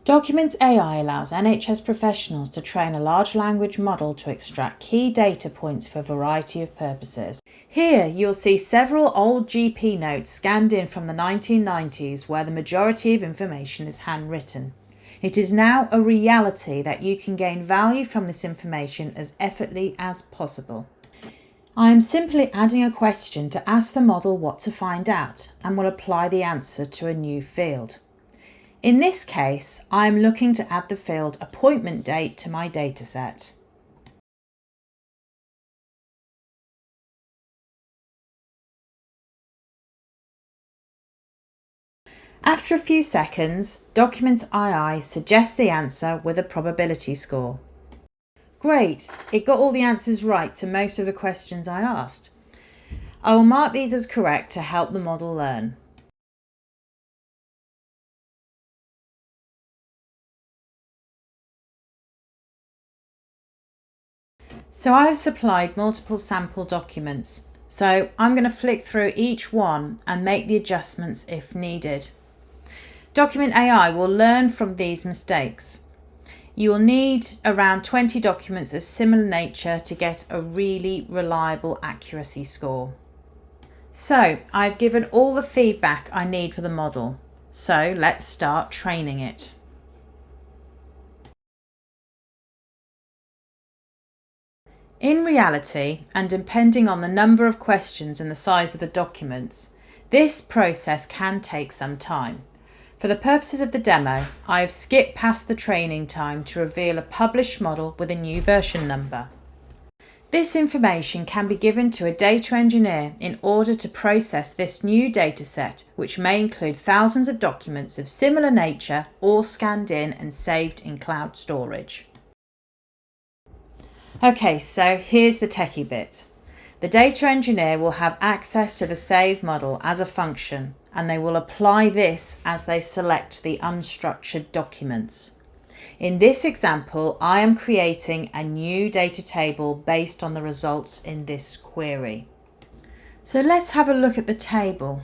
Document AI allows NHS professionals to train a large language model to extract key data points for a variety of purposes. Here you'll see several old GP notes scanned in from the 1990s where the majority of information is handwritten. It is now a reality that you can gain value from this information as effortlessly as possible. I am simply adding a question to ask the model what to find out and will apply the answer to a new field. In this case, I am looking to add the field appointment date to my dataset. After a few seconds, Document AI suggests the answer with a probability score. Great, it got all the answers right to most of the questions I asked. I will mark these as correct to help the model learn. So I have supplied multiple sample documents, so I'm going to flick through each one and make the adjustments if needed. Document AI will learn from these mistakes. You will need around 20 documents of similar nature to get a really reliable accuracy score. So I've given all the feedback I need for the model, so let's start training it. In reality, and depending on the number of questions and the size of the documents, this process can take some time. For the purposes of the demo, I have skipped past the training time to reveal a published model with a new version number. This information can be given to a data engineer in order to process this new dataset, which may include thousands of documents of similar nature, all scanned in and saved in cloud storage. Okay, so here's the techie bit. The data engineer will have access to the saved model as a function, and they will apply this as they select the unstructured documents. In this example, I am creating a new data table based on the results in this query. So let's have a look at the table.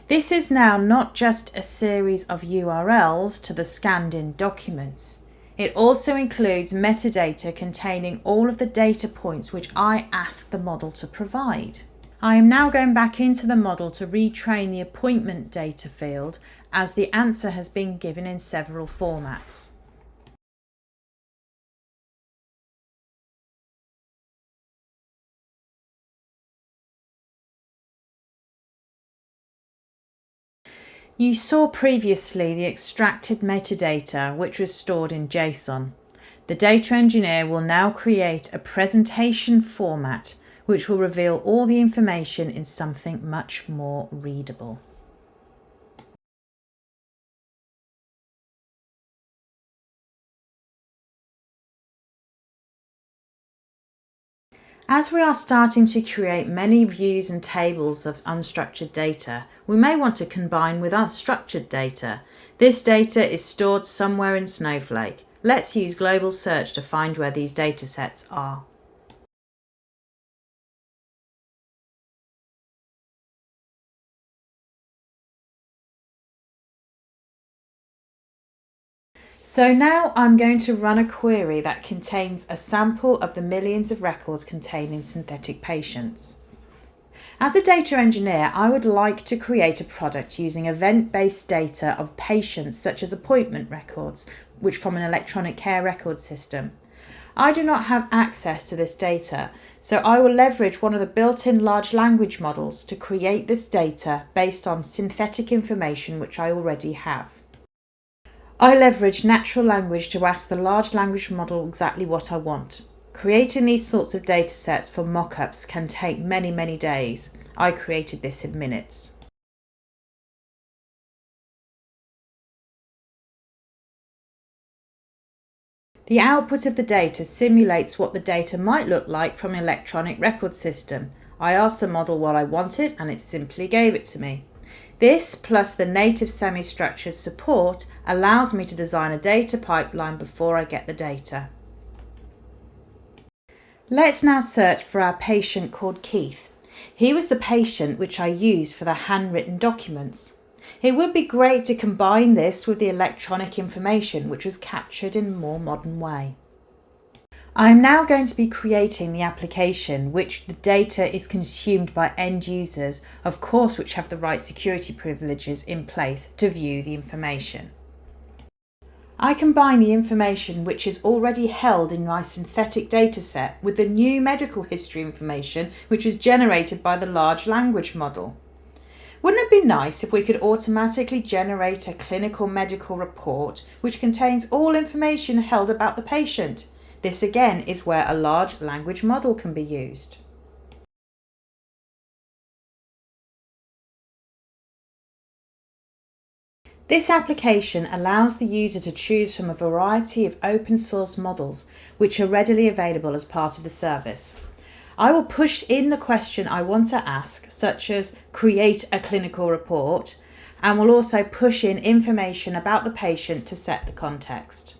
This is now not just a series of URLs to the scanned in documents. It also includes metadata containing all of the data points which I asked the model to provide. I am now going back into the model to retrain the appointment data field as the answer has been given in several formats. You saw previously the extracted metadata which was stored in JSON. The data engineer will now create a presentation format which will reveal all the information in something much more readable. As we are starting to create many views and tables of unstructured data, we may want to combine with our structured data. This data is stored somewhere in Snowflake. Let's use global search to find where these data sets are. So now I'm going to run a query that contains a sample of the millions of records containing synthetic patients. As a data engineer, I would like to create a product using event-based data of patients such as appointment records, which from an electronic care record system. I do not have access to this data, so I will leverage one of the built-in large language models to create this data based on synthetic information which I already have. I leverage natural language to ask the large language model exactly what I want. Creating these sorts of data sets for mock-ups can take many days. I created this in minutes. The output of the data simulates what the data might look like from an electronic record system. I asked the model what I wanted and it simply gave it to me. This, plus the native semi-structured support, allows me to design a data pipeline before I get the data. Let's now search for our patient called Keith. He was the patient which I used for the handwritten documents. It would be great to combine this with the electronic information which was captured in a more modern way. I'm now going to be creating the application which the data is consumed by end users, of course which have the right security privileges in place to view the information. I combine the information which is already held in my synthetic dataset with the new medical history information which was generated by the large language model. Wouldn't it be nice if we could automatically generate a clinical medical report which contains all information held about the patient? This again is where a large language model can be used. This application allows the user to choose from a variety of open source models which are readily available as part of the service. I will push in the question I want to ask, such as create a clinical report, and will also push in information about the patient to set the context.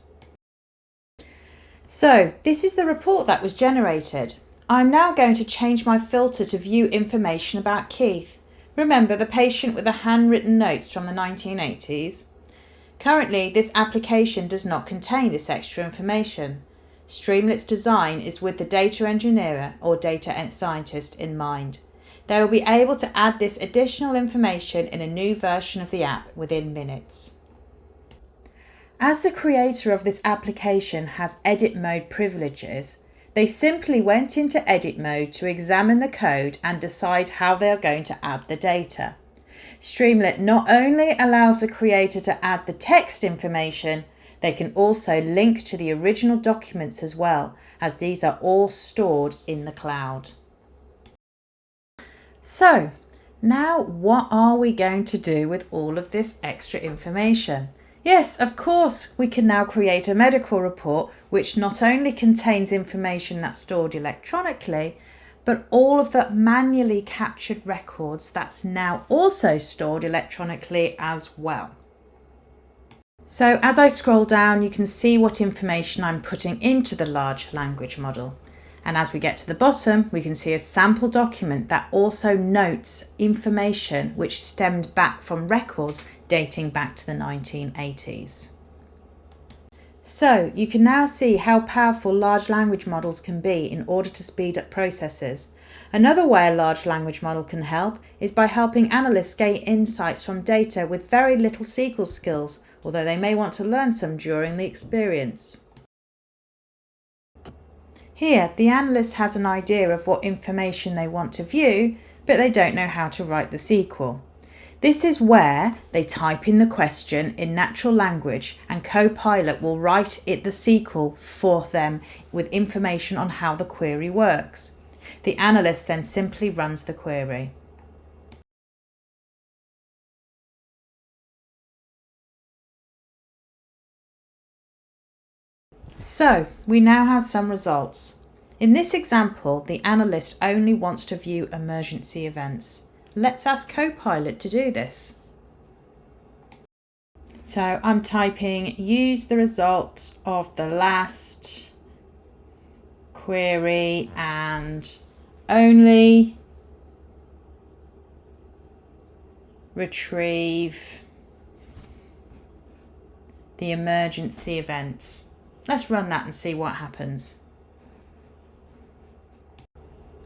So this is the report that was generated. I'm now going to change my filter to view information about Keith. Remember the patient with the handwritten notes from the 1980s? Currently, this application does not contain this extra information. Streamlit's design is with the data engineer or data scientist in mind. They will be able to add this additional information in a new version of the app within minutes. As the creator of this application has edit mode privileges, they simply went into edit mode to examine the code and decide how they are going to add the data. Streamlit not only allows the creator to add the text information, they can also link to the original documents as well, as these are all stored in the cloud. So, now what are we going to do with all of this extra information? Yes, of course, we can now create a medical report which not only contains information that's stored electronically, but all of the manually captured records that's now also stored electronically as well. So as I scroll down, you can see what information I'm putting into the large language model. And as we get to the bottom, we can see a sample document that also notes information which stemmed back from records dating back to the 1980s. So you can now see how powerful large language models can be in order to speed up processes. Another way a large language model can help is by helping analysts gain insights from data with very little SQL skills, although they may want to learn some during the experience. Here, the analyst has an idea of what information they want to view, but they don't know how to write the SQL. This is where they type in the question in natural language and Copilot will write it the SQL for them with information on how the query works. The analyst then simply runs the query. So, we now have some results. In this example, the analyst only wants to view emergency events. Let's ask Copilot to do this. So I'm typing use the results of the last query and only retrieve the emergency events. Let's run that and see what happens.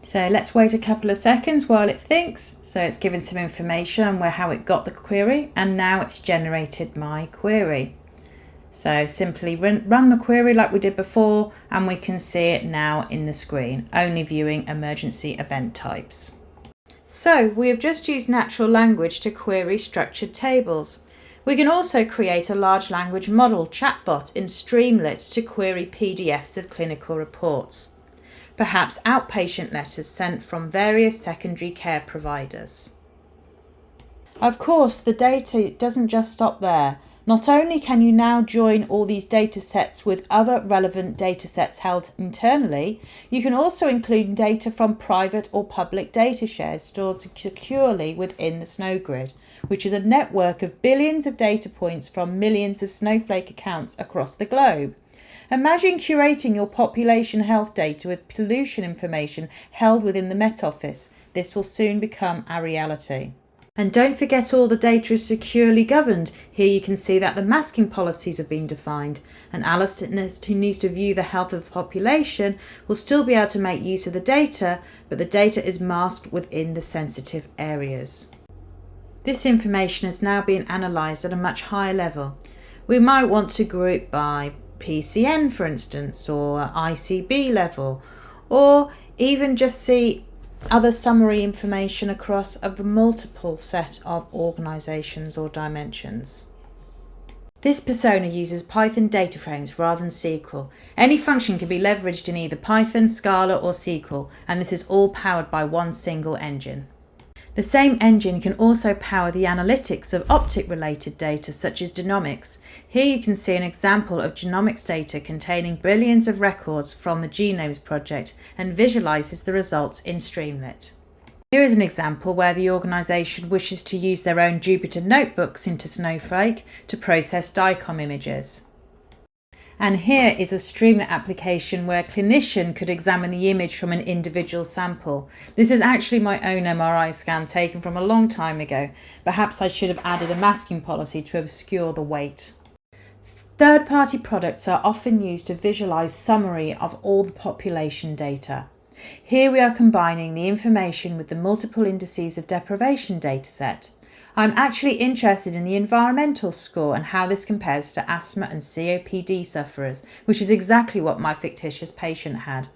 So let's wait a couple of seconds while it thinks. So it's given some information on how it got the query, and now it's generated my query. So simply run the query like we did before, and we can see it now in the screen, only viewing emergency event types. So we have just used natural language to query structured tables. We can also create a large language model chatbot in Streamlit to query PDFs of clinical reports. Perhaps outpatient letters sent from various secondary care providers. Of course, the data doesn't just stop there. Not only can you now join all these data sets with other relevant data sets held internally, you can also include data from private or public data shares stored securely within the SnowGrid, which is a network of billions of data points from millions of Snowflake accounts across the globe. Imagine curating your population health data with pollution information held within the Met Office. This will soon become a reality. And don't forget all the data is securely governed. Here you can see that the masking policies have been defined. An analyst who needs to view the health of the population will still be able to make use of the data, but the data is masked within the sensitive areas. This information is now being analysed at a much higher level. We might want to group by PCN, for instance, or ICB level, or even just see other summary information across a multiple set of organisations or dimensions. This persona uses Python data frames rather than SQL. Any function can be leveraged in either Python, Scala or SQL, and this is all powered by one single engine. The same engine can also power the analytics of optic-related data such as genomics. Here you can see an example of genomics data containing billions of records from the Genomes project and visualises the results in Streamlit. Here is an example where the organisation wishes to use their own Jupyter notebooks into Snowflake to process DICOM images. And here is a Streamlit application where a clinician could examine the image from an individual sample. This is actually my own MRI scan taken from a long time ago. Perhaps I should have added a masking policy to obscure the weight. Third-party products are often used to visualize summary of all the population data. Here we are combining the information with the multiple indices of deprivation dataset. I'm actually interested in the environmental score and how this compares to asthma and COPD sufferers, which is exactly what my fictitious patient had.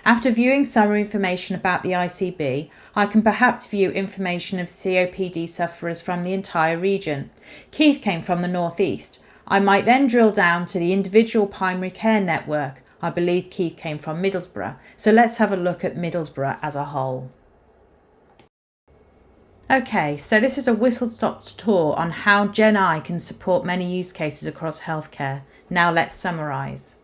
After viewing summary information about the ICB, I can perhaps view information of COPD sufferers from the entire region. Keith came from the northeast. I might then drill down to the individual primary care network. I believe Keith came from Middlesbrough, so let's have a look at Middlesbrough as a whole. Okay, so this is a whistle-stop tour on how GenAI can support many use cases across healthcare. Now let's summarise.